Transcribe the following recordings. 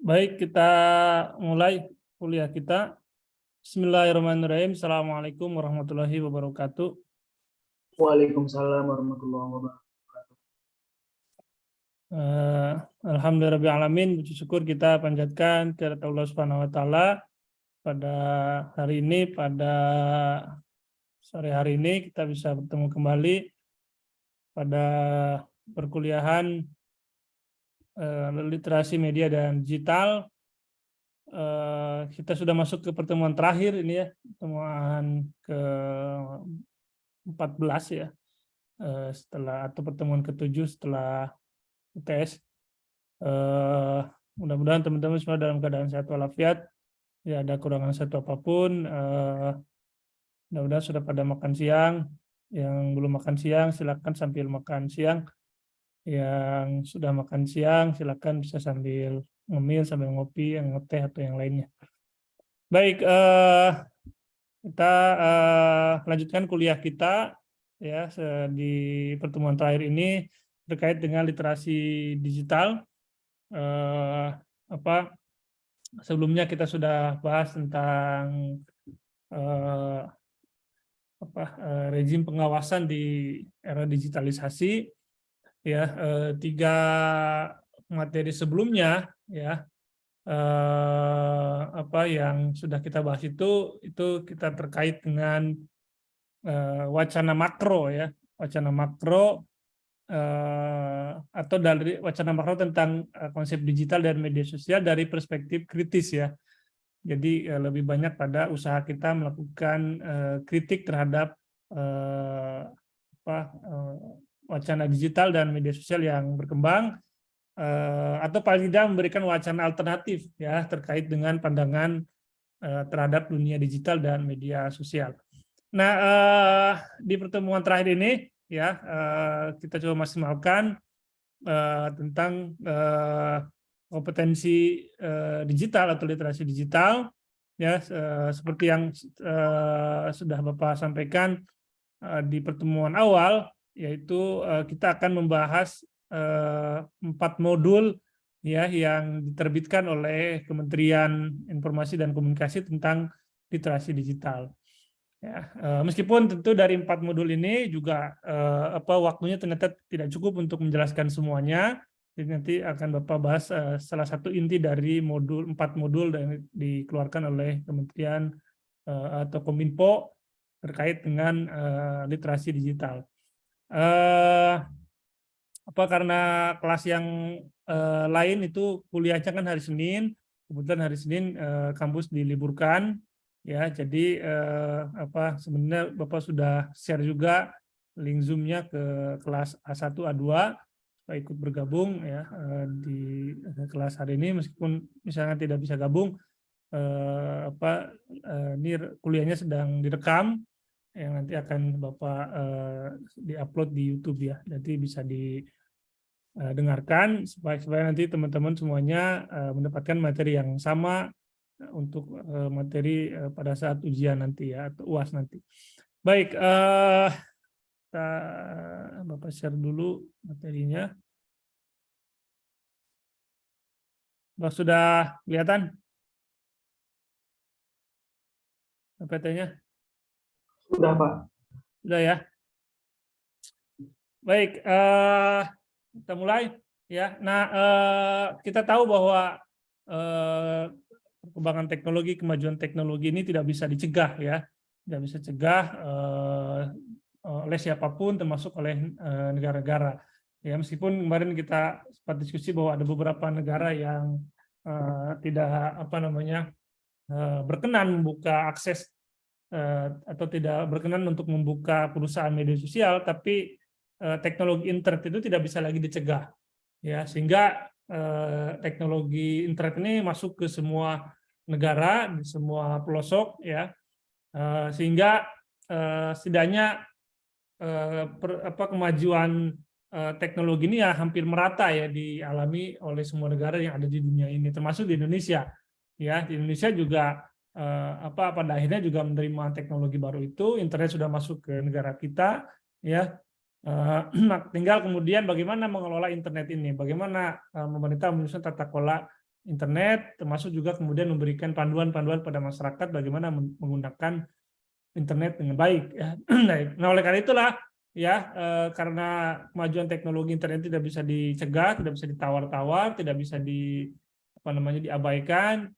Baik, kita mulai kuliah kita. Bismillahirrahmanirrahim. Assalamualaikum warahmatullahi wabarakatuh. Waalaikumsalam warahmatullahi wabarakatuh. Alhamdulillah alamin. Puji syukur kita panjatkan kehadirat Allah Subhanahu wa taala pada hari ini, pada sore hari ini kita bisa bertemu kembali pada perkuliahan literasi media dan digital. Kita sudah masuk ke pertemuan terakhir ini ya, pertemuan ke-14 ya, setelah atau pertemuan ke-7 setelah UTS. Mudah-mudahan teman-teman semua dalam keadaan sehat walafiat, ya ada kurangan satu apapun. Mudah-mudahan sudah pada makan siang. Yang belum makan siang silakan sambil makan siang. Yang sudah makan siang silakan bisa sambil ngemil, sambil ngopi, yang ngeteh atau yang lainnya. Baik, kita lanjutkan kuliah kita ya di pertemuan terakhir ini terkait dengan literasi digital. Sebelumnya kita sudah bahas tentang rezim pengawasan di era digitalisasi ya. 3 materi sebelumnya ya, yang sudah kita bahas itu kita terkait dengan wacana makro ya, wacana makro atau dari wacana makro tentang konsep digital dan media sosial dari perspektif kritis ya. Jadi lebih banyak pada usaha kita melakukan kritik terhadap wacana digital dan media sosial yang berkembang, atau paling tidak memberikan wacana alternatif ya terkait dengan pandangan terhadap dunia digital dan media sosial. Nah, di pertemuan terakhir ini ya kita coba maksimalkan tentang kompetensi digital atau literasi digital ya, seperti yang sudah Bapak sampaikan di pertemuan awal, yaitu kita akan membahas 4 modul ya yang diterbitkan oleh Kementerian Informasi dan Komunikasi tentang literasi digital. Ya, meskipun tentu dari 4 modul ini juga waktunya ternyata tidak cukup untuk menjelaskan semuanya. Jadi nanti akan Bapak bahas salah satu inti dari 4 modul yang dikeluarkan oleh Kementerian atau Kominfo terkait dengan literasi digital. Karena kelas yang lain itu kuliahnya kan hari Senin, kebetulan hari Senin kampus diliburkan ya, jadi sebenarnya Bapak sudah share juga link Zoom-nya ke kelas A1 A2 supaya ikut bergabung ya di kelas hari ini, meskipun misalnya tidak bisa gabung, ini kuliahnya sedang direkam yang nanti akan Bapak diupload di YouTube ya, nanti bisa didengarkan supaya nanti teman-teman semuanya mendapatkan materi yang sama untuk materi pada saat ujian nanti ya, atau UAS nanti. Baik, Bapak share dulu materinya. Bapak sudah kelihatan PPT-nya? Sudah, Pak. Sudah ya. Baik, kita mulai ya. Nah, kita tahu bahwa perkembangan teknologi, kemajuan teknologi ini tidak bisa dicegah ya, tidak bisa cegah oleh siapapun, termasuk oleh negara-negara. Ya, meskipun kemarin kita sempat diskusi bahwa ada beberapa negara yang tidak berkenan membuka akses atau tidak berkenan untuk membuka perusahaan media sosial, tapi teknologi internet itu tidak bisa lagi dicegah ya, sehingga teknologi internet ini masuk ke semua negara di semua pelosok ya, sehingga setidaknya kemajuan teknologi ini ya hampir merata ya dialami oleh semua negara yang ada di dunia ini, termasuk di Indonesia ya. Di Indonesia juga pada akhirnya juga menerima teknologi baru itu, internet sudah masuk ke negara kita ya. Tinggal kemudian bagaimana mengelola internet ini, bagaimana pemerintah menyusun tata kelola internet, termasuk juga kemudian memberikan panduan-panduan pada masyarakat bagaimana menggunakan internet dengan baik. Ya. Nah, oleh karena itulah ya karena kemajuan teknologi internet tidak bisa dicegah, tidak bisa ditawar-tawar, tidak bisa diabaikan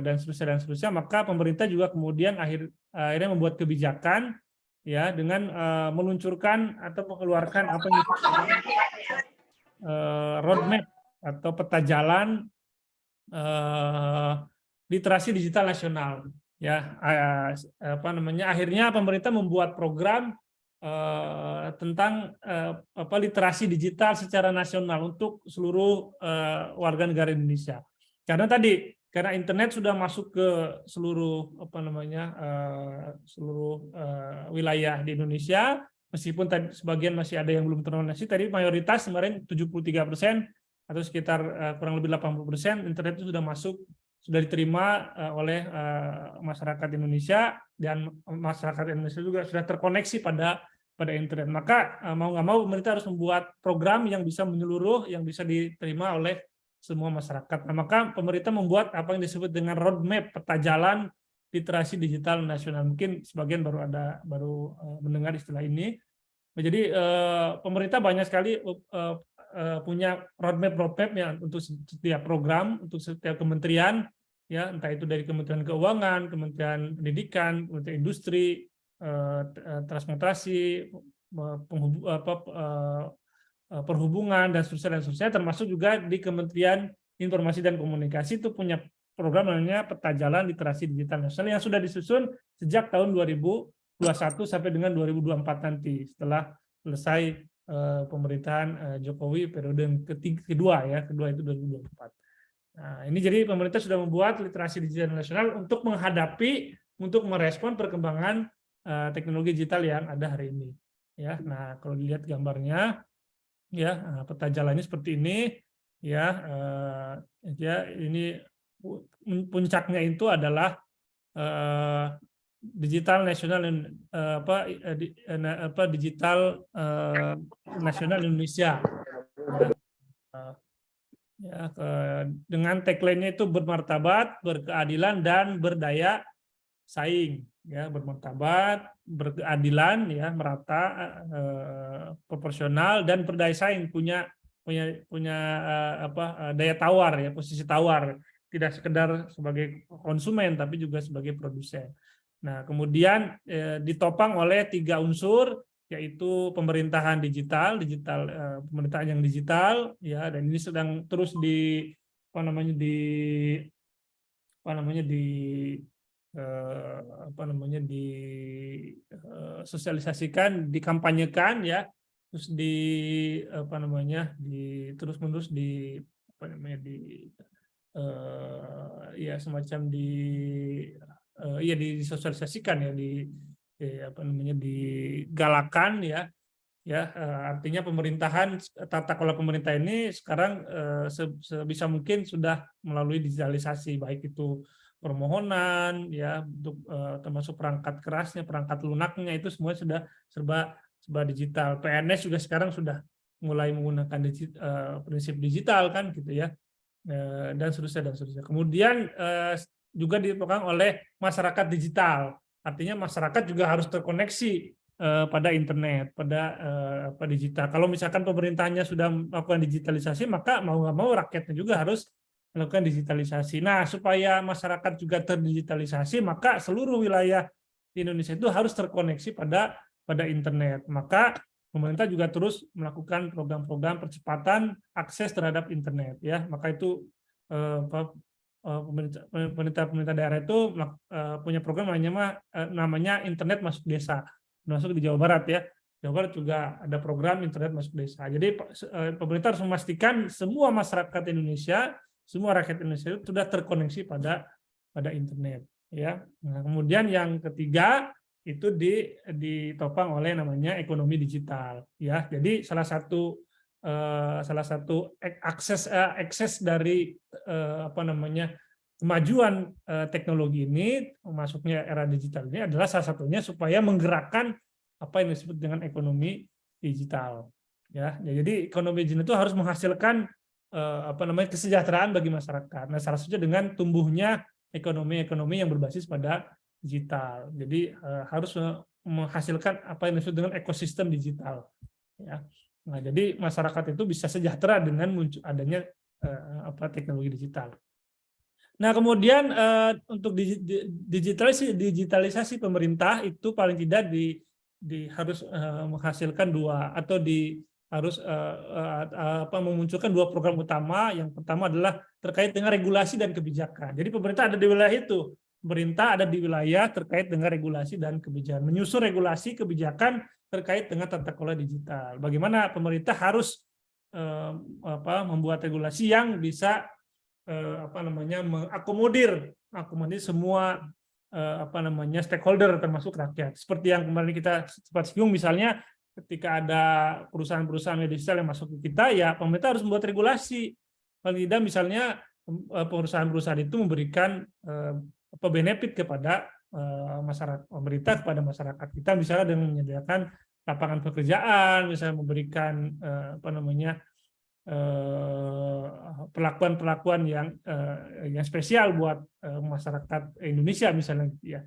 dan seterusnya, maka pemerintah juga kemudian akhirnya membuat kebijakan ya dengan meluncurkan atau mengeluarkan apa yang disebut roadmap atau peta jalan literasi digital nasional. Ya, akhirnya pemerintah membuat program tentang literasi digital secara nasional untuk seluruh warga negara Indonesia. Karena internet sudah masuk ke seluruh wilayah di Indonesia, meskipun tadi sebagian masih ada yang belum terkoneksi. Tadi mayoritas kemarin 73% atau sekitar kurang lebih 80% internet itu sudah masuk, sudah diterima oleh masyarakat Indonesia, dan masyarakat Indonesia juga sudah terkoneksi pada internet. Maka mau nggak mau pemerintah harus membuat program yang bisa menyeluruh, yang bisa diterima oleh semua masyarakat. Nah, maka pemerintah membuat apa yang disebut dengan roadmap, peta jalan literasi digital nasional. Mungkin sebagian baru mendengar istilah ini. Jadi pemerintah banyak sekali punya roadmap ya untuk setiap program, untuk setiap kementerian, ya entah itu dari Kementerian Keuangan, Kementerian Pendidikan, Kementerian Industri, Transportasi, Perhubungan, dan seterusnya, termasuk juga di Kementerian Informasi dan Komunikasi itu punya program namanya Peta Jalan Literasi Digital Nasional yang sudah disusun sejak tahun 2021 sampai dengan 2024 nanti, setelah selesai pemerintahan Jokowi periode kedua itu 2024. Nah, ini jadi pemerintah sudah membuat literasi digital nasional untuk merespon perkembangan teknologi digital yang ada hari ini. Ya, nah kalau dilihat gambarnya, ya peta jalannya seperti ini. Ini puncaknya itu adalah digital nasional digital nasional Indonesia. Dengan tagline-nya itu bermartabat, berkeadilan, dan berdaya saing. Ya, bermartabat, berkeadilan, ya merata, proporsional, dan berdaya saing, punya daya tawar, ya posisi tawar, tidak sekedar sebagai konsumen tapi juga sebagai produsen. Nah, kemudian ditopang oleh 3 unsur, yaitu pemerintahan digital, pemerintahan yang digital, ya, dan ini sedang terus sosialisasikan, dikampanyekan, ya, terus terus-menerus disosialisasikan, ya, digalakan, ya. Artinya tata kelola pemerintah ini sekarang sebisa mungkin sudah melalui digitalisasi, baik itu permohonan, ya, untuk termasuk perangkat kerasnya, perangkat lunaknya, itu semua sudah serba digital. PNS juga sekarang sudah mulai menggunakan prinsip digital, kan, gitu, ya, dan seterusnya. Kemudian juga ditopang oleh masyarakat digital, artinya masyarakat juga harus terkoneksi pada internet, pada digital. Kalau misalkan pemerintahnya sudah melakukan digitalisasi, maka mau nggak mau rakyatnya juga harus melakukan digitalisasi. Nah, supaya masyarakat juga terdigitalisasi, maka seluruh wilayah di Indonesia itu harus terkoneksi pada internet. Maka pemerintah juga terus melakukan program-program percepatan akses terhadap internet, ya. Maka itu pemerintah daerah itu punya program namanya Internet Masuk Desa, masuk di Jawa Barat, ya. Jawa Barat juga ada program Internet Masuk Desa. Jadi pemerintah harus memastikan semua masyarakat Indonesia, semua rakyat Indonesia itu sudah terkoneksi pada internet, ya. Nah, kemudian yang ketiga itu ditopang oleh namanya ekonomi digital, ya. Jadi salah satu akses dari kemajuan teknologi ini, masuknya era digital ini adalah salah satunya supaya menggerakkan apa yang disebut dengan ekonomi digital, ya. Jadi ekonomi digital itu harus menghasilkan apa namanya, kesejahteraan bagi masyarakat. Nah, salah satunya dengan tumbuhnya ekonomi yang berbasis pada digital. Jadi harus menghasilkan apa yang disebut dengan ekosistem digital. Ya. Nah, jadi masyarakat itu bisa sejahtera dengan adanya teknologi digital. Nah, kemudian untuk digitalisasi pemerintah itu paling tidak harus menghasilkan harus memunculkan dua program utama. Yang pertama adalah terkait dengan regulasi dan kebijakan. Jadi pemerintah ada di wilayah itu. Pemerintah ada di wilayah terkait dengan regulasi dan kebijakan. Menyusun regulasi kebijakan terkait dengan tata kelola digital. Bagaimana pemerintah harus membuat regulasi yang bisa mengakomodir semua stakeholder termasuk rakyat. Seperti yang kemarin kita sempat singgung, misalnya ketika ada perusahaan-perusahaan media sosial yang masuk ke kita, ya pemerintah harus membuat regulasi. Paling tidak misalnya perusahaan-perusahaan itu memberikan benefit kepada masyarakat, pemerintah kepada masyarakat kita, misalnya dengan menyediakan lapangan pekerjaan, misalnya memberikan perlakuan-perlakuan yang spesial buat masyarakat Indonesia misalnya, ya.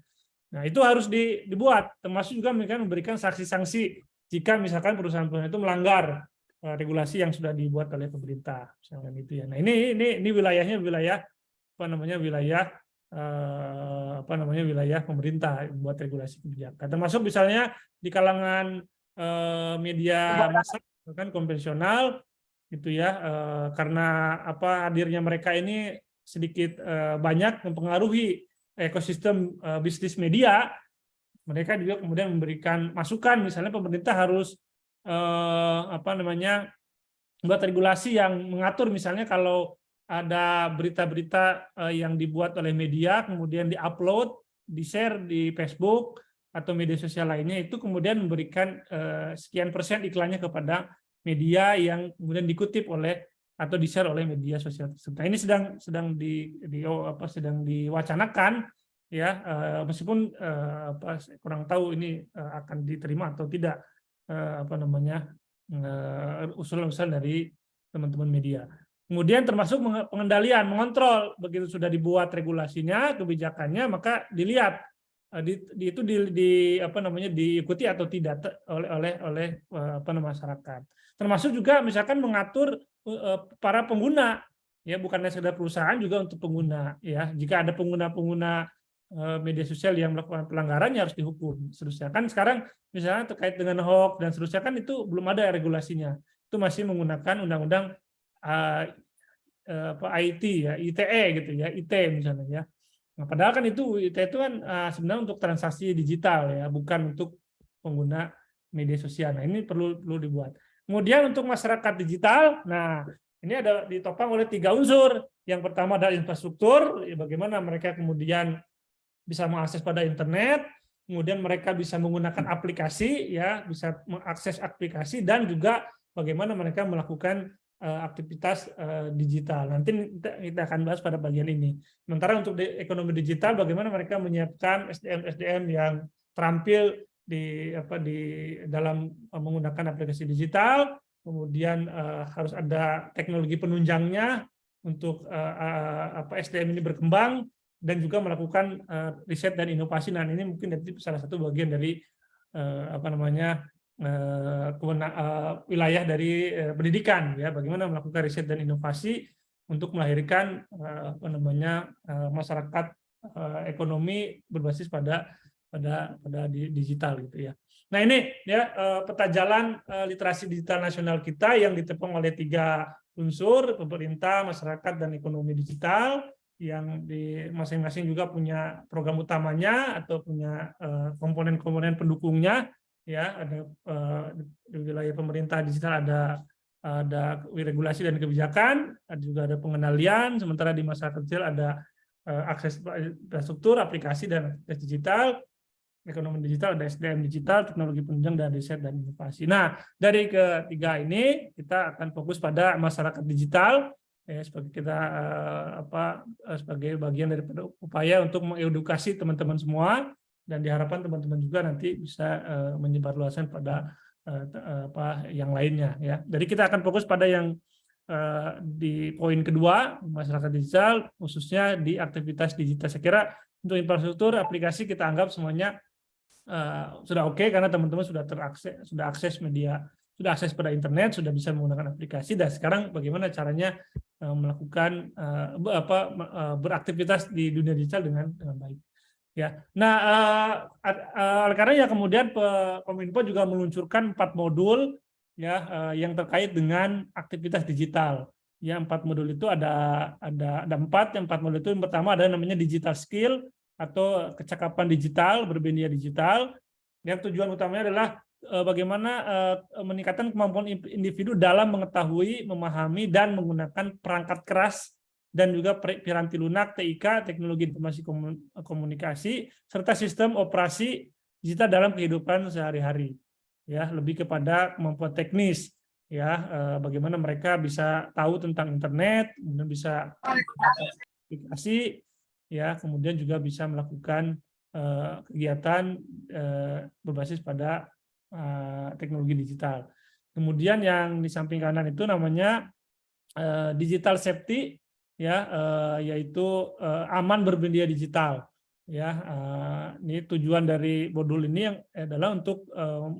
Nah, itu harus dibuat, termasuk juga memberikan sanksi-sanksi jika misalkan perusahaan-perusahaan itu melanggar regulasi yang sudah dibuat oleh pemerintah, misalnya itu ya. Nah, ini wilayahnya wilayah wilayah pemerintah buat regulasi kebijakan. Termasuk misalnya di kalangan media massa kan konvensional gitu ya, karena hadirnya mereka ini sedikit banyak mempengaruhi ekosistem bisnis media, mereka juga kemudian memberikan masukan, misalnya pemerintah harus membuat regulasi yang mengatur, misalnya kalau ada berita-berita yang dibuat oleh media kemudian diupload, di-share di Facebook atau media sosial lainnya, itu kemudian memberikan sekian persen iklannya kepada media yang kemudian dikutip oleh atau di-share oleh media sosial tersebut. Nah, ini sedang diwacanakan ya, meskipun kurang tahu ini akan diterima atau tidak usulan-usulan dari teman-teman media. Kemudian termasuk pengendalian, mengontrol, begitu sudah dibuat regulasinya, kebijakannya, maka dilihat diikuti atau tidak oleh masyarakat. Termasuk juga misalkan mengatur para pengguna, ya, bukan hanya sekedar perusahaan, juga untuk pengguna, ya. Jika ada pengguna media sosial yang melakukan pelanggaran, ya harus dihukum seterusnya. Kan sekarang misalnya terkait dengan hoax dan seterusnya, kan itu belum ada regulasinya, itu masih menggunakan undang-undang IT ya, ITE gitu ya, IT misalnya ya. Nah, padahal kan itu kan sebenarnya untuk transaksi digital ya, bukan untuk pengguna media sosial. Nah, ini perlu dibuat. Kemudian untuk masyarakat digital, nah ini ada ditopang oleh 3 unsur. Yang pertama adalah infrastruktur, ya, bagaimana mereka kemudian bisa mengakses pada internet, kemudian mereka bisa menggunakan aplikasi, ya, bisa mengakses aplikasi, dan juga bagaimana mereka melakukan aktivitas digital. Nanti kita akan bahas pada bagian ini. Sementara untuk ekonomi digital, bagaimana mereka menyiapkan SDM yang terampil di dalam menggunakan aplikasi digital, kemudian harus ada teknologi penunjangnya untuk SDM ini berkembang, dan juga melakukan riset dan inovasi. Nah, ini mungkin salah satu bagian dari wilayah dari pendidikan, ya, bagaimana melakukan riset dan inovasi untuk melahirkan masyarakat ekonomi berbasis pada digital gitu ya. Nah, ini ya peta jalan literasi digital nasional kita yang ditopang oleh 3 unsur: pemerintah, masyarakat, dan ekonomi digital, yang di masing-masing juga punya program utamanya atau punya komponen-komponen pendukungnya, ya. Ada di wilayah pemerintah digital ada regulasi dan kebijakan, juga ada pengendalian, sementara di masyarakat kecil ada akses infrastruktur, aplikasi, dan akses digital. Ekonomi digital ada SDM digital, teknologi penunjang, dan riset dan inovasi. Nah, dari ketiga ini kita akan fokus pada masyarakat digital, ya, sebagai kita sebagai bagian daripada upaya untuk mengedukasi teman-teman semua, dan diharapkan teman-teman juga nanti bisa menyebarluaskan pada yang lainnya, ya. Jadi kita akan fokus pada yang di poin kedua, masyarakat digital, khususnya di aktivitas digital. Saya kira untuk infrastruktur aplikasi kita anggap semuanya sudah oke, karena teman-teman sudah akses media, sudah akses pada internet, sudah bisa menggunakan aplikasi. Dan sekarang bagaimana caranya melakukan beraktivitas di dunia digital dengan baik. Ya, nah oleh karena ya kemudian Kominfo juga meluncurkan 4 modul ya yang terkait dengan aktivitas digital. Ya, 4 modul itu ada 4. Yang 4 modul itu yang pertama ada namanya digital skill atau kecakapan digital, bermedia digital. Yang tujuan utamanya adalah bagaimana meningkatkan kemampuan individu dalam mengetahui, memahami, dan menggunakan perangkat keras dan juga piranti lunak, TIK, teknologi informasi komunikasi, serta sistem operasi digital dalam kehidupan sehari-hari. Ya, lebih kepada kemampuan teknis. Ya, bagaimana mereka bisa tahu tentang internet, kemudian bisa aplikasi, ya, kemudian juga bisa melakukan kegiatan berbasis pada teknologi digital. Kemudian yang di samping kanan itu namanya digital safety, ya, yaitu aman bermedia digital. Ya, ini tujuan dari modul ini yang adalah untuk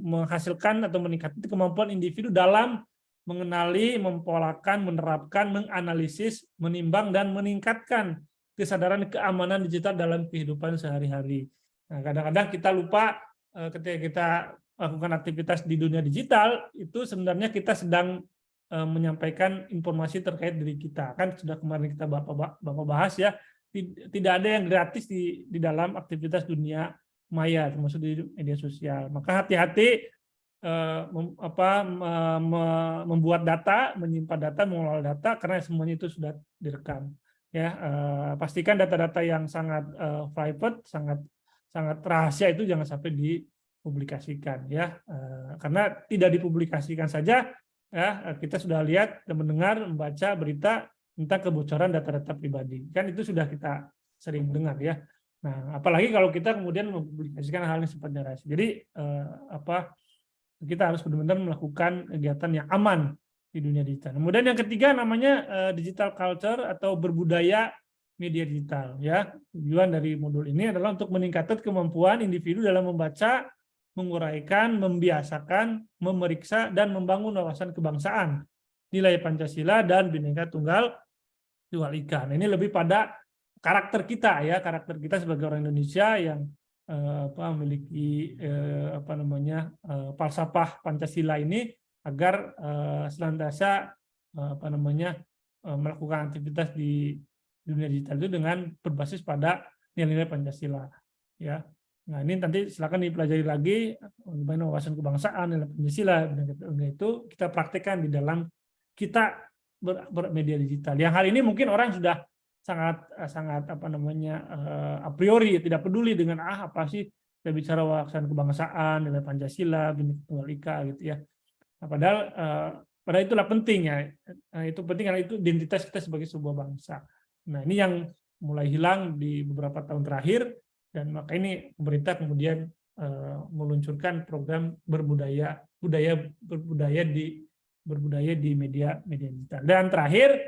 menghasilkan atau meningkatkan kemampuan individu dalam mengenali, mempolakan, menerapkan, menganalisis, menimbang, dan meningkatkan kesadaran keamanan digital dalam kehidupan sehari-hari. Nah, kadang-kadang kita lupa ketika kita melakukan aktivitas di dunia digital, itu sebenarnya kita sedang menyampaikan informasi terkait diri kita. Kan sudah kemarin kita Bapak bahas ya, tidak ada yang gratis di dalam aktivitas dunia maya, termasuk di media sosial. Maka hati-hati membuat data, menyimpan data, mengelola data, karena semuanya itu sudah direkam. Ya, pastikan data-data yang sangat private, sangat rahasia itu jangan sampai dipublikasikan, ya, karena tidak dipublikasikan saja, ya, kita sudah lihat dan mendengar, membaca berita tentang kebocoran data-data pribadi, kan itu sudah kita sering dengar, ya. Nah, apalagi kalau kita kemudian mempublikasikan hal yang sifatnya rahasia. Jadi kita harus benar-benar melakukan kegiatan yang aman di dunia digital. Kemudian yang ketiga namanya digital culture atau berbudaya media digital. Ya, tujuan dari modul ini adalah untuk meningkatkan kemampuan individu dalam membaca, menguraikan, membiasakan, memeriksa, dan membangun wawasan kebangsaan, nilai Pancasila, dan Bhinneka Tunggal Ika. Nah, ini lebih pada karakter kita, ya, karakter kita sebagai orang Indonesia yang memiliki falsafah Pancasila ini, agar senantiasa melakukan aktivitas di dunia digital itu dengan berbasis pada nilai-nilai Pancasila. Ya, nah ini nanti silakan dipelajari lagi bagaimana wawasan kebangsaan, nilai Pancasila itu kita praktekkan di dalam kita bermedia digital. Yang hari ini mungkin orang sudah sangat a priori tidak peduli dengan apa sih kita bicara wawasan kebangsaan, nilai Pancasila, Bhinneka Tunggal Ika gitu ya. Nah, padahal itulah penting ya. Itu penting karena itu identitas kita sebagai sebuah bangsa. Nah, ini yang mulai hilang di beberapa tahun terakhir, dan maka ini pemerintah kemudian meluncurkan program berbudaya di media digital. Dan terakhir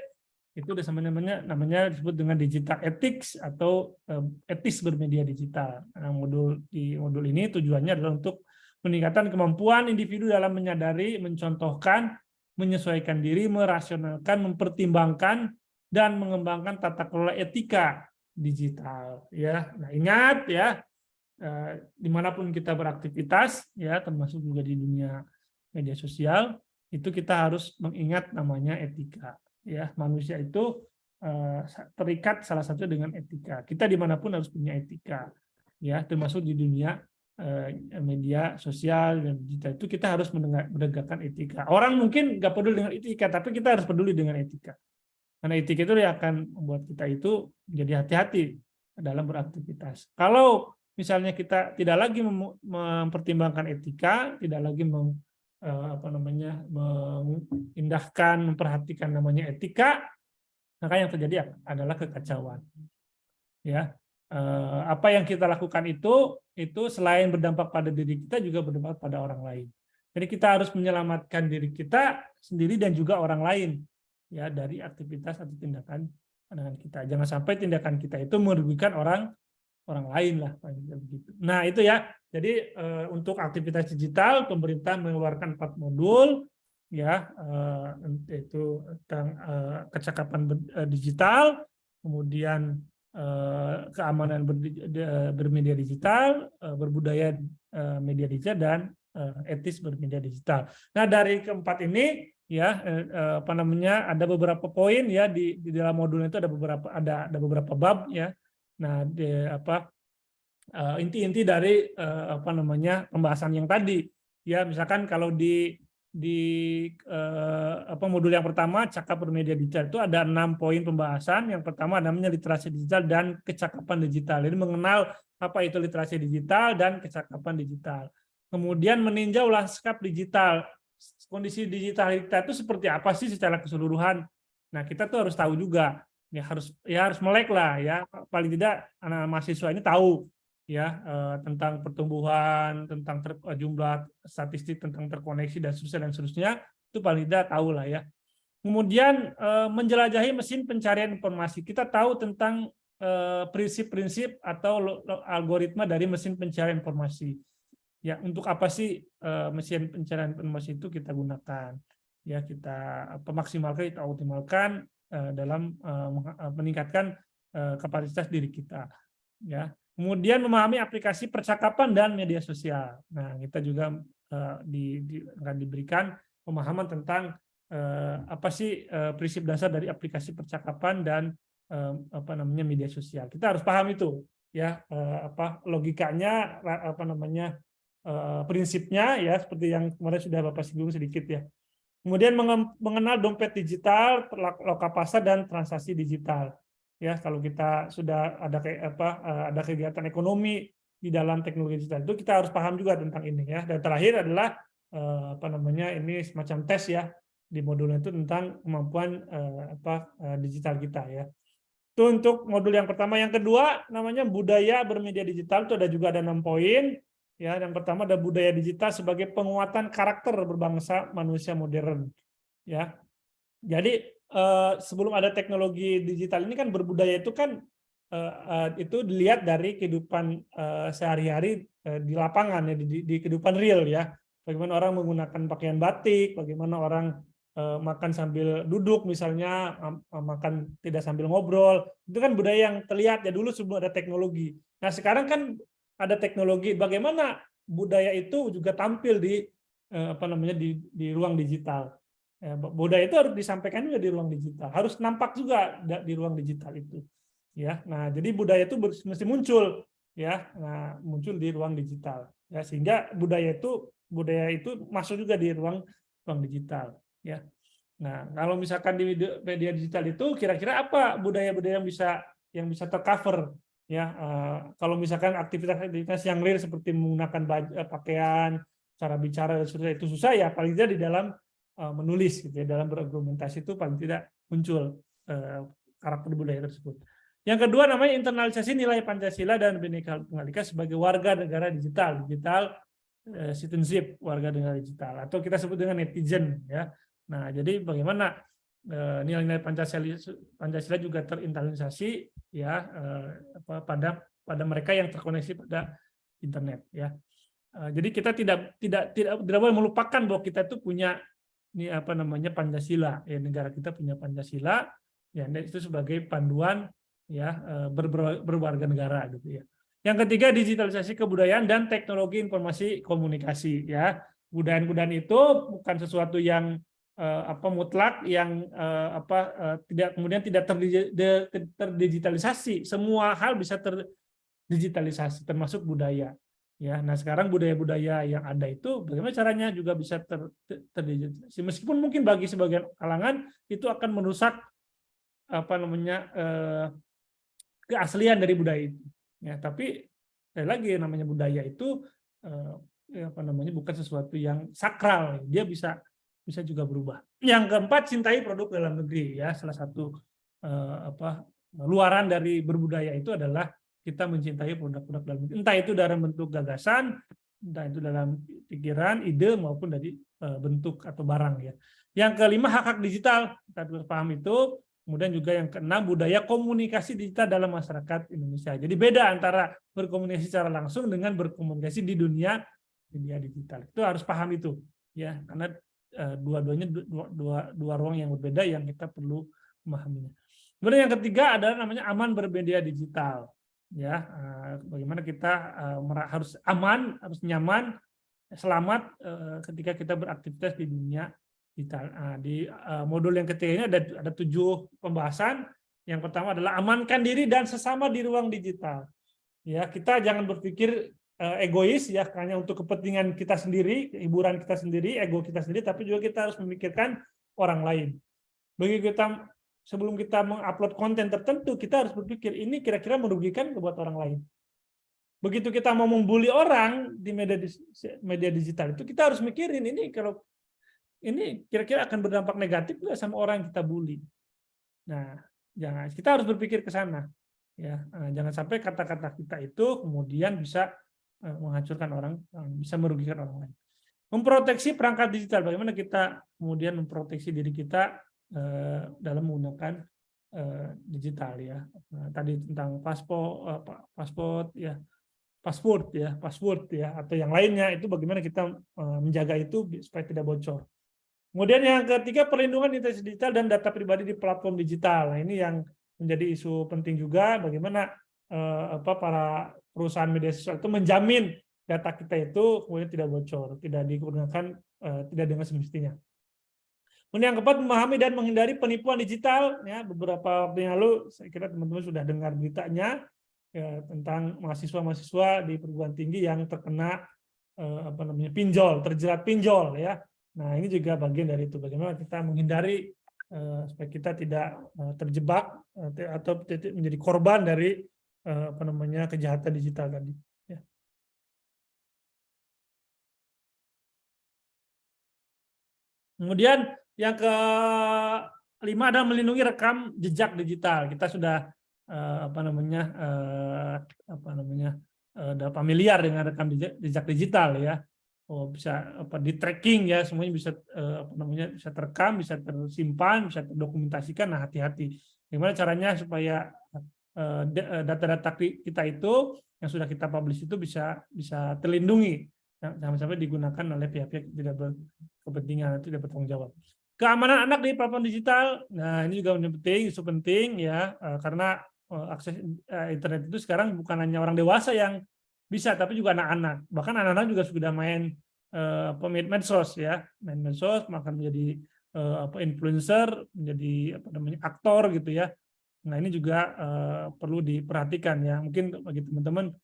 itu namanya disebut dengan digital ethics atau etis bermedia digital. Nah, di modul ini tujuannya adalah untuk meningkatkan kemampuan individu dalam menyadari, mencontohkan, menyesuaikan diri, merasionalkan, mempertimbangkan, dan mengembangkan tata kelola etika digital. Ya, nah ingat ya, dimanapun kita beraktivitas, ya termasuk juga di dunia media sosial, itu kita harus mengingat namanya etika. Ya, manusia itu terikat salah satu dengan etika. Kita dimanapun harus punya etika, ya, termasuk di dunia media sosial dan digital itu kita harus menegakkan etika. Orang mungkin nggak peduli dengan etika, tapi kita harus peduli dengan etika. Karena etika itu yang akan membuat kita itu menjadi hati-hati dalam beraktivitas. Kalau misalnya kita tidak lagi mempertimbangkan etika, tidak lagi mengindahkan, memperhatikan namanya etika, maka yang terjadi adalah kekacauan. Ya, apa yang kita lakukan itu selain berdampak pada diri kita juga berdampak pada orang lain. Jadi kita harus menyelamatkan diri kita sendiri dan juga orang lain ya dari aktivitas atau tindakan kita. Jangan sampai tindakan kita itu merugikan orang lain lah begitu. Nah, itu ya. Jadi untuk aktivitas digital pemerintah mengeluarkan 4 modul ya, yaitu tentang kecakapan digital, kemudian keamanan bermedia digital, berbudaya media digital, dan etis bermedia digital. Nah, dari keempat ini ya apa namanya, ada beberapa poin ya di dalam modul itu, ada beberapa bab ya. Nah, inti-inti dari apa namanya pembahasan yang tadi ya, misalkan kalau di modul yang pertama cakap bermedia digital itu ada 6 poin pembahasan. Yang pertama namanya literasi digital dan kecakapan digital. Jadi mengenal apa itu literasi digital dan kecakapan digital. Kemudian meninjau lanskap digital. Kondisi digital kita itu seperti apa sih secara keseluruhan. Nah, kita tuh harus tahu juga. Harus melek lah ya. Paling tidak anak mahasiswa ini tahu ya tentang pertumbuhan, tentang jumlah statistik, tentang terkoneksi dan seterusnya itu paling tidak tahu lah ya. Kemudian menjelajahi mesin pencarian informasi. Kita tahu tentang prinsip-prinsip atau algoritma dari mesin pencarian informasi. Ya, untuk apa sih mesin pencarian informasi itu kita gunakan? Ya, kita maksimalkan, kita optimalkan dalam meningkatkan kapasitas diri kita. Ya. Kemudian memahami aplikasi percakapan dan media sosial. Nah, kita juga akan diberikan pemahaman tentang apa sih prinsip dasar dari aplikasi percakapan dan apa namanya media sosial. Kita harus paham itu, ya logikanya, apa namanya prinsipnya ya, seperti yang kemarin sudah Bapak singgung sedikit ya. Kemudian mengenal dompet digital, loka pasar dan transaksi digital. Ya, kalau kita sudah ada kegiatan ekonomi di dalam teknologi digital itu, kita harus paham juga tentang ini ya. Dan terakhir adalah apa namanya, ini semacam tes ya di modul itu tentang kemampuan digital kita ya. Itu untuk modul yang pertama. Yang kedua namanya budaya bermedia digital, itu ada 6 poin ya. Yang pertama ada budaya digital sebagai penguatan karakter berbangsa manusia modern ya. Jadi sebelum ada teknologi digital ini kan, berbudaya itu kan itu dilihat dari kehidupan sehari-hari di lapangan ya, di kehidupan real ya. Bagaimana orang menggunakan pakaian batik, bagaimana orang makan sambil duduk misalnya, makan tidak sambil ngobrol. Itu kan budaya yang terlihat ya dulu sebelum ada teknologi. Nah, sekarang kan ada teknologi, bagaimana budaya itu juga tampil di apa namanya di ruang digital. Budaya itu harus disampaikan juga di ruang digital, harus nampak juga di ruang digital itu ya. Nah, jadi budaya itu mesti muncul ya, nah, muncul di ruang digital ya, sehingga budaya itu masuk juga di ruang digital ya. Nah, kalau misalkan di media digital itu kira-kira apa budaya-budaya yang bisa tercover ya. Kalau misalkan aktivitas yang real seperti menggunakan pakaian, cara bicara dan sebagainya itu susah ya, paling tidak di dalam menulis gitu ya, dalam berargumentasi itu paling tidak muncul karakter budaya tersebut. Yang kedua namanya internalisasi nilai Pancasila dan Bhinneka Tunggal Ika sebagai warga negara digital citizenship, warga negara digital, atau kita sebut dengan netizen ya. Nah, jadi bagaimana nilai-nilai Pancasila juga terinternalisasi ya pada mereka yang terkoneksi pada internet ya. Jadi kita tidak boleh melupakan bahwa kita itu punya ini apa namanya Pancasila ya, negara kita punya Pancasila ya, itu sebagai panduan ya berwarga negara gitu ya. Yang ketiga digitalisasi kebudayaan dan teknologi informasi komunikasi ya. Budaya-budaya itu bukan sesuatu yang mutlak, yang tidak terdigitalisasi. Semua hal bisa terdigitalisasi termasuk budaya. Ya, nah sekarang budaya-budaya yang ada itu bagaimana caranya juga bisa terdigitalisasi. Meskipun mungkin bagi sebagian kalangan itu akan merusak apa namanya keaslian dari budaya itu. Ya, tapi sekali lagi namanya budaya itu bukan sesuatu yang sakral, dia bisa juga berubah. Yang keempat, cintai produk dalam negeri ya. Salah satu luaran dari berbudaya itu adalah kita mencintai produk-produk dalam negeri. Entah itu dalam bentuk gagasan, entah itu dalam pikiran, ide, maupun dari bentuk atau barang ya. Yang kelima, hak-hak digital. Kita harus paham itu. Kemudian juga yang keenam, budaya komunikasi digital dalam masyarakat Indonesia. Jadi beda antara berkomunikasi secara langsung dengan berkomunikasi di dunia media digital. Itu harus paham itu, ya, karena dua-duanya dua ruang yang berbeda yang kita perlu memahaminya. Kemudian yang ketiga adalah namanya aman bermedia digital. Ya, bagaimana kita harus aman, harus nyaman, selamat ketika kita beraktivitas di dunia digital. Di modul yang ketiga ini ada 7 pembahasan. Yang pertama adalah amankan diri dan sesama di ruang digital. Ya, kita jangan berpikir egois ya hanya untuk kepentingan kita sendiri, hiburan kita sendiri, ego kita sendiri, tapi juga kita harus memikirkan orang lain. Begitu kita sebelum kita mengupload konten tertentu, kita harus berpikir ini kira-kira merugikan buat orang lain. Begitu kita mau membuli orang di media digital itu, kita harus mikirin ini kalau ini kira-kira akan berdampak negatif nggak sama orang yang kita bully. Nah, kita harus berpikir ke sana. Ya, jangan sampai kata-kata kita itu kemudian bisa menghancurkan orang, bisa merugikan orang lain. Memproteksi perangkat digital, bagaimana kita kemudian memproteksi diri kita dalam menggunakan digital ya. Tadi tentang password ya, atau yang lainnya itu bagaimana kita menjaga itu supaya tidak bocor. Kemudian yang ketiga, perlindungan identitas digital dan data pribadi di platform digital. Nah, ini yang menjadi isu penting juga, bagaimana para perusahaan media sosial itu menjamin data kita itu kemudian tidak bocor, tidak digunakan tidak dengan semestinya. Kemudian yang keempat, memahami dan menghindari penipuan digital. Ya, beberapa waktu yang lalu saya kira teman-teman sudah dengar beritanya ya, tentang mahasiswa-mahasiswa di perguruan tinggi yang terkena pinjol, terjerat pinjol ya. Nah, ini juga bagian dari itu, bagaimana kita menghindari supaya kita tidak terjebak atau menjadi korban dari kejahatan digital tadi. Ya. Kemudian yang kelima adalah melindungi rekam jejak digital. Kita sudah udah familiar dengan rekam jejak digital ya. Bisa di tracking ya, semuanya bisa bisa terekam, bisa tersimpan, bisa terdokumentasikan. Nah, hati-hati gimana caranya supaya data-data kita itu yang sudah kita publish itu bisa terlindungi, jangan sampai digunakan oleh pihak-pihak yang tidak berkepentingan, tidak bertanggung jawab. Keamanan anak di platform digital, nah ini juga penting, isu penting ya, karena akses internet itu sekarang bukan hanya orang dewasa yang bisa, tapi juga anak-anak. Bahkan anak-anak juga sudah main medsos ya, main medsos, maka menjadi influencer, menjadi aktor gitu ya. Nah, ini juga perlu diperhatikan ya. Mungkin bagi teman-teman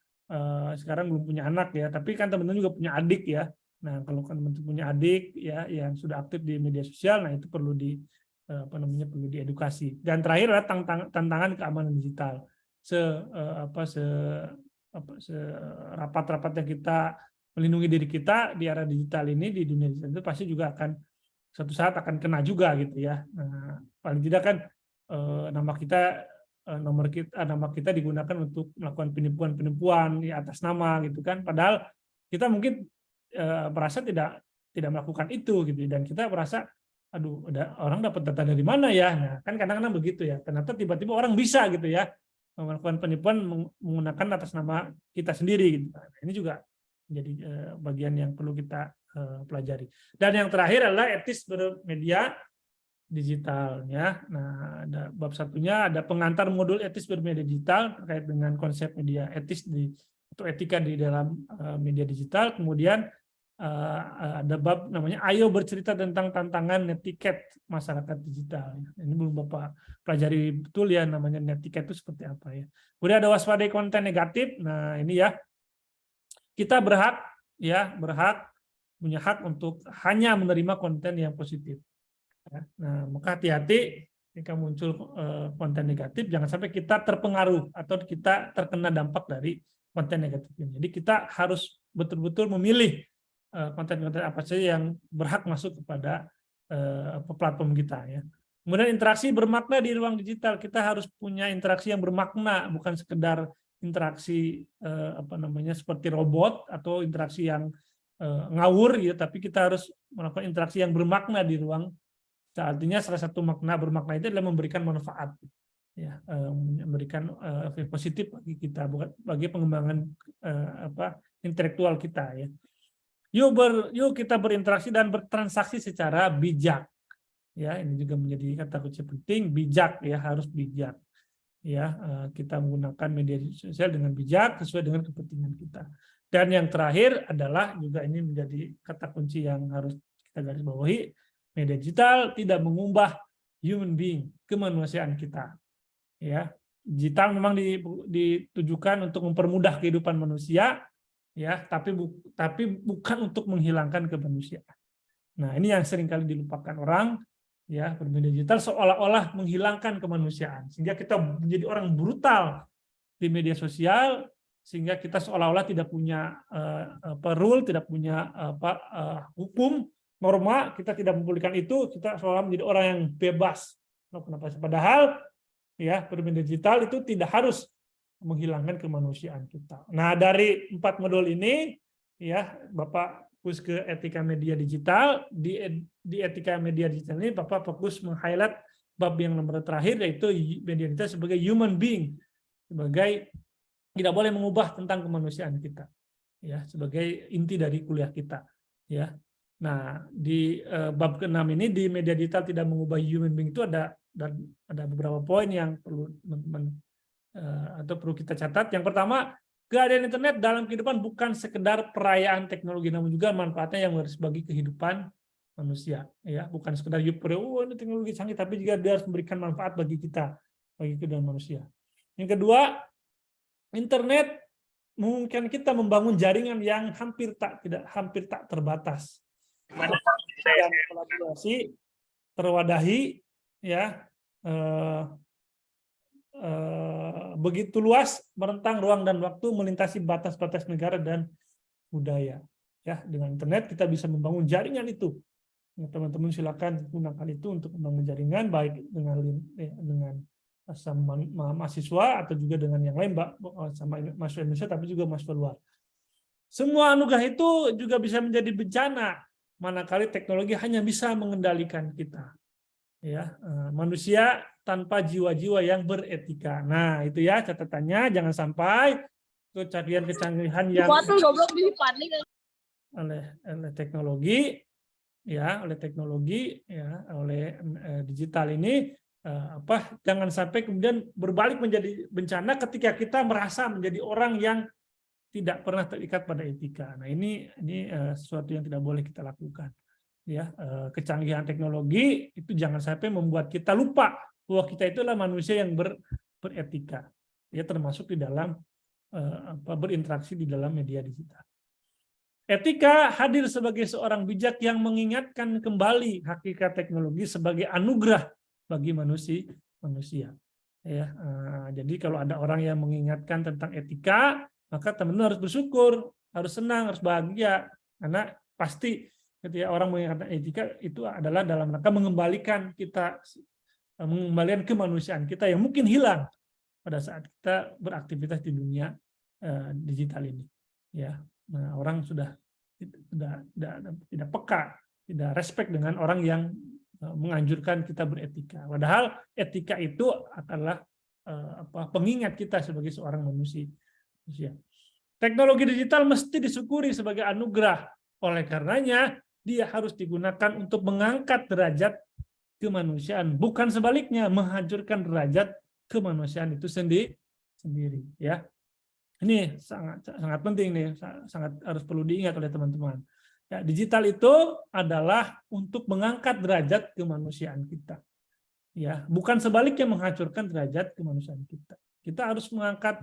sekarang belum punya anak ya, tapi kan teman-teman juga punya adik ya. Nah, kalau teman-teman punya adik ya yang sudah aktif di media sosial, nah itu perlu perlu diedukasi. Dan terakhir adalah tantangan keamanan digital. Rapat-rapatnya kita melindungi diri kita di era digital ini, di dunia digital itu pasti juga akan suatu saat akan kena juga gitu ya. Nah, paling tidak kan nama kita digunakan untuk melakukan penipuan di atas nama gitu kan. Padahal kita mungkin merasa tidak melakukan itu gitu, dan kita merasa aduh orang dapat data dari mana ya. Nah, kan kadang-kadang begitu ya. Ternyata tiba-tiba orang bisa gitu ya melakukan penipuan menggunakan atas nama kita sendiri gitu. Nah, ini juga menjadi bagian yang perlu kita pelajari. Dan yang terakhir adalah etis bermedia digital ya. Nah, ada bab satunya ada pengantar modul etis bermedia digital terkait dengan konsep media etis atau etika di dalam media digital. Kemudian ada bab namanya ayo bercerita tentang tantangan netiquette masyarakat digital. Ini belum Bapak pelajari betul ya, namanya netiquette itu seperti apa ya. Kemudian ada waspadai konten negatif. Nah, ini ya. Kita punya hak untuk hanya menerima konten yang positif. Nah, maka hati-hati jika muncul konten negatif, jangan sampai kita terpengaruh atau kita terkena dampak dari konten negatif ini. Jadi kita harus betul-betul memilih konten-konten apa saja yang berhak masuk kepada platform kita ya. Kemudian interaksi bermakna di ruang digital, kita harus punya interaksi yang bermakna, bukan sekedar interaksi seperti robot atau interaksi yang ngawur ya, tapi kita harus melakukan interaksi yang bermakna di ruang Artinya salah satu makna bermakna itu adalah memberikan manfaat, ya, memberikan efek positif bagi kita, bagi pengembangan intelektual kita, ya. Yuk kita berinteraksi dan bertransaksi secara bijak, ya. Ini juga menjadi kata kunci penting, bijak, ya, harus bijak, ya. Kita menggunakan media sosial dengan bijak sesuai dengan kepentingan kita. Dan yang terakhir adalah juga ini menjadi kata kunci yang harus kita garis bawahi, media digital tidak mengubah human being, kemanusiaan kita, ya. Digital memang ditujukan untuk mempermudah kehidupan manusia, ya, tapi bukan untuk menghilangkan kemanusiaan. Nah, ini yang seringkali dilupakan orang, ya, bermedia digital seolah-olah menghilangkan kemanusiaan, sehingga kita menjadi orang brutal di media sosial, sehingga kita seolah-olah tidak punya rule, tidak punya hukum, norma, kita tidak mempublikkan itu, kita seolah menjadi orang yang bebas. Kenapa? Padahal, ya, bermedia digital itu tidak harus menghilangkan kemanusiaan kita. Nah, dari 4 modul ini, ya, Bapak fokus ke etika media digital. Di etika media digital ini Bapak fokus meng-highlight bab yang nomor terakhir, yaitu media digital sebagai human being, sebagai tidak boleh mengubah tentang kemanusiaan kita, ya, sebagai inti dari kuliah kita, ya. Nah, di bab ke-6 ini, di media digital tidak mengubah human being, itu ada beberapa poin yang perlu teman-teman atau perlu kita catat. Yang pertama, kehadiran internet dalam kehidupan bukan sekedar perayaan teknologi, namun juga manfaatnya yang harus bagi kehidupan manusia, ya. Bukan sekedar ini teknologi canggih, tapi juga dia harus memberikan manfaat bagi kita, bagi kehidupan manusia. Yang kedua, internet memungkinkan kita membangun jaringan yang hampir tak terbatas. Dan kolaborasi terwadahi, ya, begitu luas, merentang ruang dan waktu, melintasi batas-batas negara dan budaya. Ya, dengan internet kita bisa membangun jaringan itu. Teman-teman silakan gunakan itu untuk membangun jaringan, baik dengan sama mahasiswa atau juga dengan yang lain, sama mahasiswa Indonesia tapi juga mahasiswa luar. Semua anugerah itu juga bisa menjadi bencana manakala teknologi hanya bisa mengendalikan kita, ya, manusia tanpa jiwa-jiwa yang beretika. Nah, itu ya catatannya, jangan sampai kecanggihan yang oleh teknologi, ya, oleh digital ini, jangan sampai kemudian berbalik menjadi bencana ketika kita merasa menjadi orang yang tidak pernah terikat pada etika. Nah, ini sesuatu yang tidak boleh kita lakukan, ya. Kecanggihan teknologi itu jangan sampai membuat kita lupa bahwa kita itulah manusia yang beretika, ya, termasuk di dalam berinteraksi di dalam media digital. Etika hadir sebagai seorang bijak yang mengingatkan kembali hakikat teknologi sebagai anugerah bagi manusia. Ya, jadi kalau ada orang yang mengingatkan tentang etika, maka teman-teman harus bersyukur, harus senang, harus bahagia, karena pasti ketika orang mengingatkan etika itu adalah dalam rangka mengembalikan kemanusiaan kita yang mungkin hilang pada saat kita beraktivitas di dunia digital ini. Ya, nah, orang sudah tidak peka, tidak respect dengan orang yang menganjurkan kita beretika. Padahal etika itu adalah pengingat kita sebagai seorang manusia. Teknologi digital mesti disyukuri sebagai anugerah. Oleh karenanya, dia harus digunakan untuk mengangkat derajat kemanusiaan, bukan sebaliknya menghancurkan derajat kemanusiaan itu sendiri. Ya, ini sangat penting nih, sangat harus perlu diingat oleh teman-teman. Ya, digital itu adalah untuk mengangkat derajat kemanusiaan kita. Ya, bukan sebaliknya menghancurkan derajat kemanusiaan kita. Kita harus mengangkat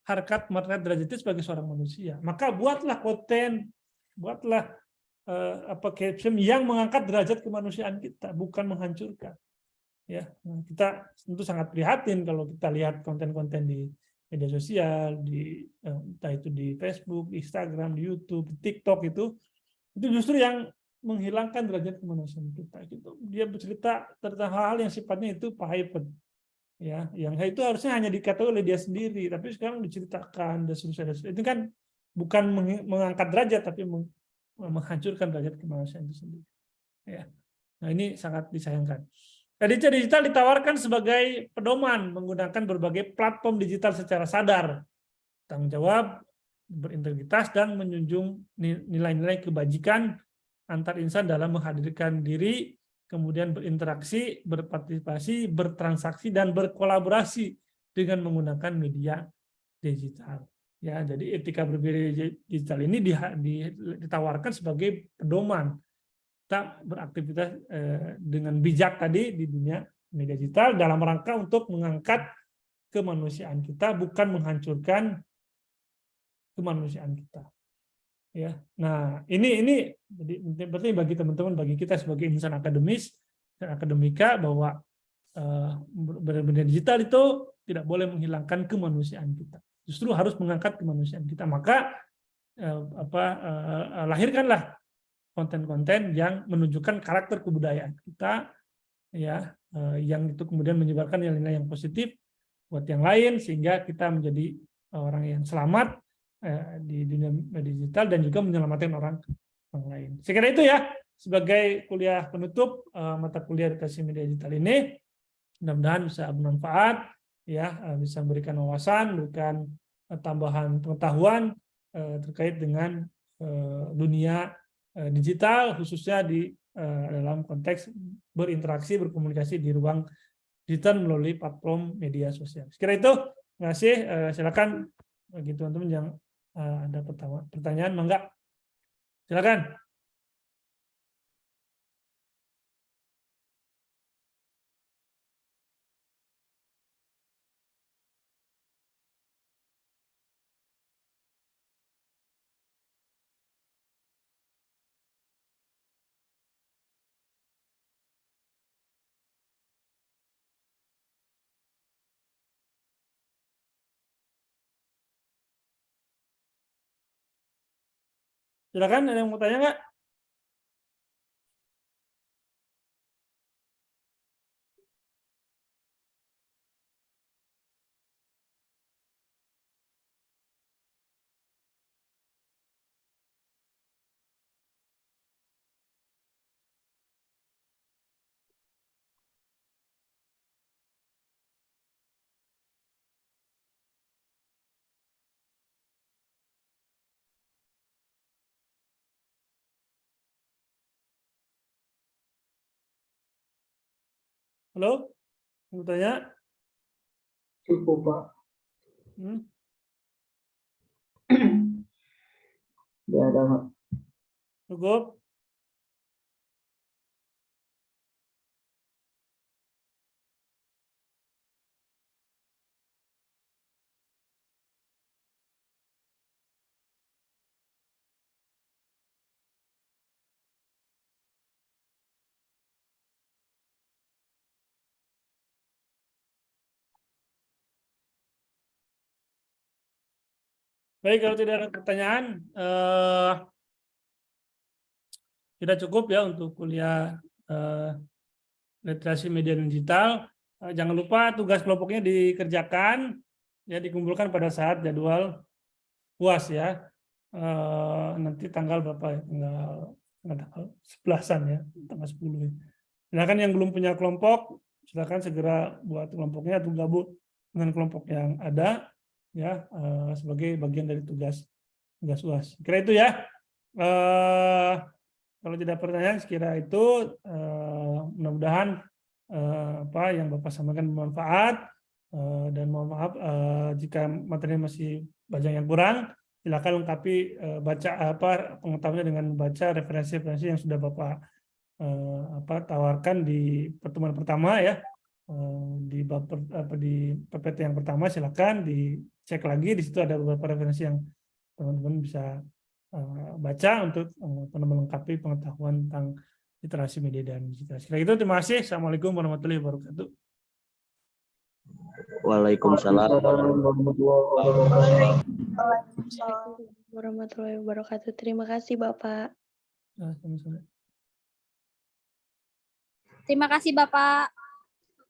harkat martabat derajatnya sebagai seorang manusia. Maka buatlah konten, buatlah caption yang mengangkat derajat kemanusiaan kita, bukan menghancurkan. Ya, kita tentu sangat prihatin kalau kita lihat konten-konten di media sosial, entah itu di Facebook, di Instagram, di YouTube, di TikTok itu justru yang menghilangkan derajat kemanusiaan kita. Dia bercerita tentang hal-hal yang sifatnya itu private. Ya, yang itu harusnya hanya dikatakan oleh dia sendiri, tapi sekarang diceritakan dan seterusnya. Itu kan bukan mengangkat derajat, tapi menghancurkan derajat kemanusiaan itu sendiri. Ya. Nah, ini sangat disayangkan. Edukasi digital ditawarkan sebagai pedoman menggunakan berbagai platform digital secara sadar, tanggung jawab, berintegritas, dan menjunjung nilai-nilai kebajikan antar insan dalam menghadirkan diri, kemudian berinteraksi, berpartisipasi, bertransaksi, dan berkolaborasi dengan menggunakan media digital. Ya, jadi etika bermedia digital ini ditawarkan sebagai pedoman kita beraktivitas dengan bijak tadi di dunia media digital dalam rangka untuk mengangkat kemanusiaan kita, bukan menghancurkan kemanusiaan kita. Ya, nah ini jadi penting bagi teman-teman, bagi kita sebagai insan akademis dan akademika bahwa bermedia digital itu tidak boleh menghilangkan kemanusiaan kita, justru harus mengangkat kemanusiaan kita. Maka lahirkanlah konten-konten yang menunjukkan karakter kebudayaan kita, ya, yang itu kemudian menyebarkan nilai-nilai yang positif buat yang lain, sehingga kita menjadi orang yang selamat di dunia digital dan juga menyelamatkan orang lain. Saya kira itu ya sebagai kuliah penutup mata kuliah edukasi media digital ini. Mudah-mudahan bisa bermanfaat, ya, bisa memberikan wawasan, memberikan tambahan pengetahuan terkait dengan dunia digital, khususnya di dalam konteks berinteraksi, berkomunikasi di ruang digital melalui platform media sosial. Sekira itu, terima kasih. Silakan bagi teman-teman yang ada pertanyaan, mangga. Silakan. Silakan, ada yang mau tanya nggak? Halo, mau tanya? Cukup, Pak. Tidak ada, Pak. Cukup. Baik, kalau tidak ada pertanyaan, kita cukup ya untuk kuliah literasi media digital. Jangan lupa tugas kelompoknya dikerjakan, ya, dikumpulkan pada saat jadwal UAS ya. Nanti tanggal berapa ya? Tanggal 11-an ya, tanggal 10 ya. Silakan yang belum punya kelompok, silakan segera buat kelompoknya atau gabung dengan kelompok yang ada, ya, sebagai bagian dari tugas UAS. Kira itu ya. Kalau tidak pertanyaan, sekira itu mudah-mudahan apa yang Bapak sampaikan bermanfaat, dan mohon maaf jika materi masih banyak yang kurang, silakan lengkapi baca pengetahuannya dengan membaca referensi-referensi yang sudah Bapak tawarkan di pertemuan pertama ya, di PPT yang pertama. Silakan dicek lagi, di situ ada beberapa referensi yang teman-teman bisa baca untuk melengkapi pengetahuan tentang literasi media dan digital. Setelah itu, terima kasih. Assalamualaikum warahmatullahi wabarakatuh. Waalaikumsalam warahmatullahi wabarakatuh. Terima kasih Bapak. Sama-sama. Terima kasih Bapak.